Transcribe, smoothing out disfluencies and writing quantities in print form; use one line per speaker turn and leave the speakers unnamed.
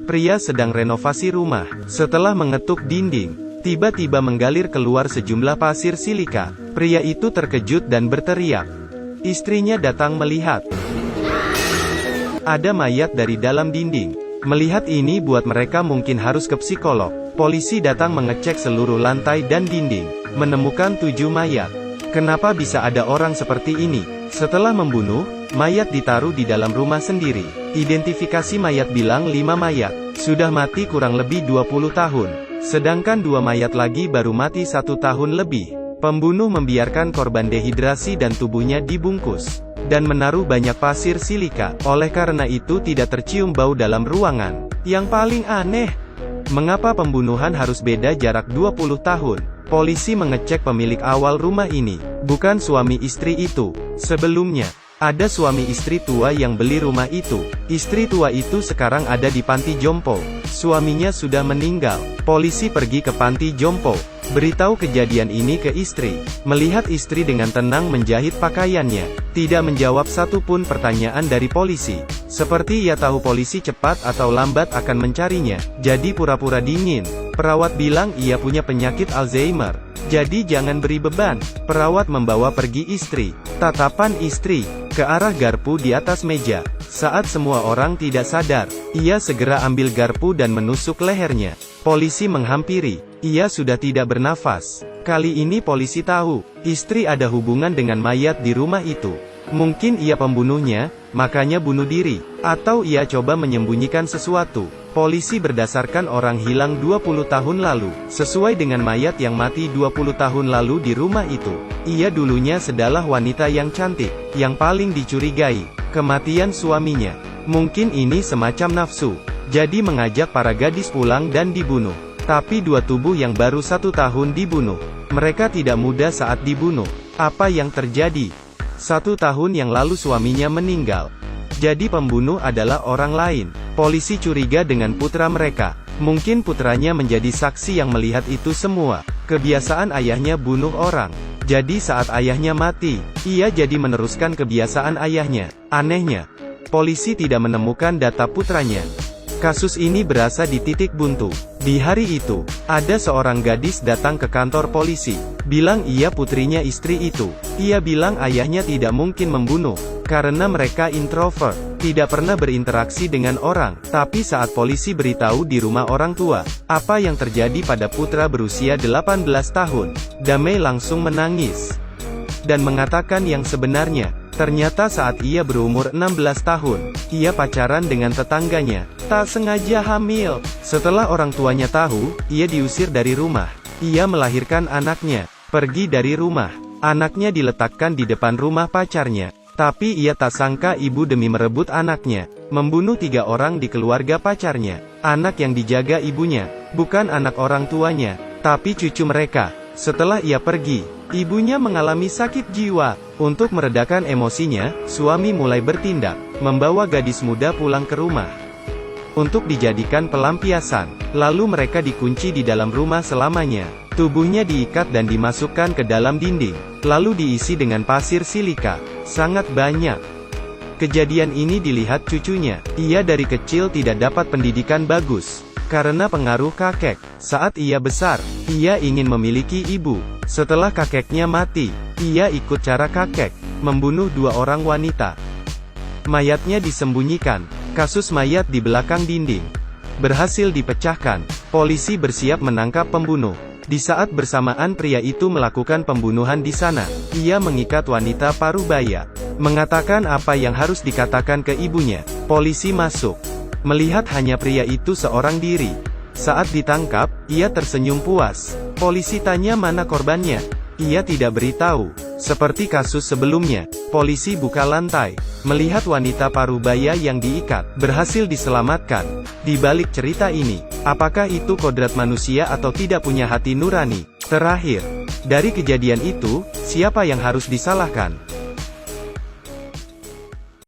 Pria sedang renovasi rumah. Setelah mengetuk dinding, tiba-tiba menggalir keluar sejumlah pasir silika. Pria itu terkejut dan berteriak. Istrinya datang melihat. Ada mayat dari dalam dinding. Melihat ini buat mereka mungkin harus ke psikolog. Polisi datang mengecek seluruh lantai dan dinding. Menemukan 7 mayat. Kenapa bisa ada orang seperti ini? Setelah membunuh, mayat ditaruh di dalam rumah sendiri. Identifikasi mayat bilang 5 mayat. Sudah mati kurang lebih 20 tahun. Sedangkan 2 mayat lagi baru mati 1 tahun lebih. Pembunuh membiarkan korban dehidrasi dan tubuhnya dibungkus. Dan menaruh banyak pasir silika. Oleh karena itu tidak tercium bau dalam ruangan. Yang paling aneh, mengapa pembunuhan harus beda jarak 20 tahun? Polisi mengecek pemilik awal rumah ini, bukan suami istri itu. Sebelumnya, ada suami istri tua yang beli rumah itu. Istri tua itu sekarang ada di panti jompo. Suaminya sudah meninggal. Polisi pergi ke panti jompo, beritahu kejadian ini ke istri. Melihat istri dengan tenang menjahit pakaiannya, tidak menjawab satupun pertanyaan dari polisi. Seperti ia tahu polisi cepat atau lambat akan mencarinya, jadi pura-pura dingin. Perawat bilang ia punya penyakit Alzheimer. Jadi jangan beri beban. Perawat membawa pergi istri. Tatapan istri ke arah garpu di atas meja. Saat semua orang tidak sadar, ia segera ambil garpu dan menusuk lehernya. Polisi menghampiri. Ia sudah tidak bernafas. Kali ini polisi tahu, istri ada hubungan dengan mayat di rumah itu. Mungkin ia pembunuhnya, makanya bunuh diri. Atau ia coba menyembunyikan sesuatu. Polisi berdasarkan orang hilang 20 tahun lalu, sesuai dengan mayat yang mati 20 tahun lalu di rumah itu. Ia dulunya adalah wanita yang cantik, yang paling dicurigai. Kematian suaminya. Mungkin ini semacam nafsu. Jadi mengajak para gadis pulang dan dibunuh. Tapi 2 tubuh yang baru 1 tahun dibunuh. Mereka tidak muda saat dibunuh. Apa yang terjadi? 1 tahun yang lalu suaminya meninggal. Jadi pembunuh adalah orang lain. Polisi curiga dengan putra mereka. Mungkin putranya menjadi saksi yang melihat itu semua. Kebiasaan ayahnya bunuh orang. Jadi saat ayahnya mati, ia jadi meneruskan kebiasaan ayahnya. Anehnya, polisi tidak menemukan data putranya. Kasus ini berasa di titik buntu. Di hari itu, ada seorang gadis datang ke kantor polisi. Bilang ia putrinya istri itu. Ia bilang ayahnya tidak mungkin membunuh. Karena mereka introvert, tidak pernah berinteraksi dengan orang. Tapi saat polisi beritahu di rumah orang tua, apa yang terjadi pada putra berusia 18 tahun, Damei langsung menangis. Dan mengatakan yang sebenarnya. Ternyata saat ia berumur 16 tahun, ia pacaran dengan tetangganya. Tak sengaja hamil. Setelah orang tuanya tahu, ia diusir dari rumah. Ia melahirkan anaknya. Pergi dari rumah. Anaknya diletakkan di depan rumah pacarnya. Tapi ia tak sangka ibu demi merebut anaknya, membunuh 3 orang di keluarga pacarnya. Anak yang dijaga ibunya, bukan anak orang tuanya, tapi cucu mereka. Setelah ia pergi, ibunya mengalami sakit jiwa. Untuk meredakan emosinya, suami mulai bertindak, membawa gadis muda pulang ke rumah. Untuk dijadikan pelampiasan, lalu mereka dikunci di dalam rumah selamanya. Tubuhnya diikat dan dimasukkan ke dalam dinding, lalu diisi dengan pasir silika. Sangat banyak. Kejadian ini dilihat cucunya. Ia dari kecil tidak dapat pendidikan bagus. Karena pengaruh kakek. Saat ia besar, ia ingin memiliki ibu. Setelah kakeknya mati, ia ikut cara kakek, membunuh 2 orang wanita. Mayatnya disembunyikan. Kasus mayat di belakang dinding berhasil dipecahkan. Polisi bersiap menangkap pembunuh. Di saat bersamaan pria itu melakukan pembunuhan di sana, ia mengikat wanita parubaya. Mengatakan apa yang harus dikatakan ke ibunya. Polisi masuk. Melihat hanya pria itu seorang diri. Saat ditangkap, ia tersenyum puas. Polisi tanya mana korbannya. Ia tidak beritahu. Seperti kasus sebelumnya, polisi buka lantai. Melihat wanita parubaya yang diikat, berhasil diselamatkan. Di balik cerita ini, apakah itu kodrat manusia atau tidak punya hati nurani? Terakhir, dari kejadian itu, siapa yang harus disalahkan?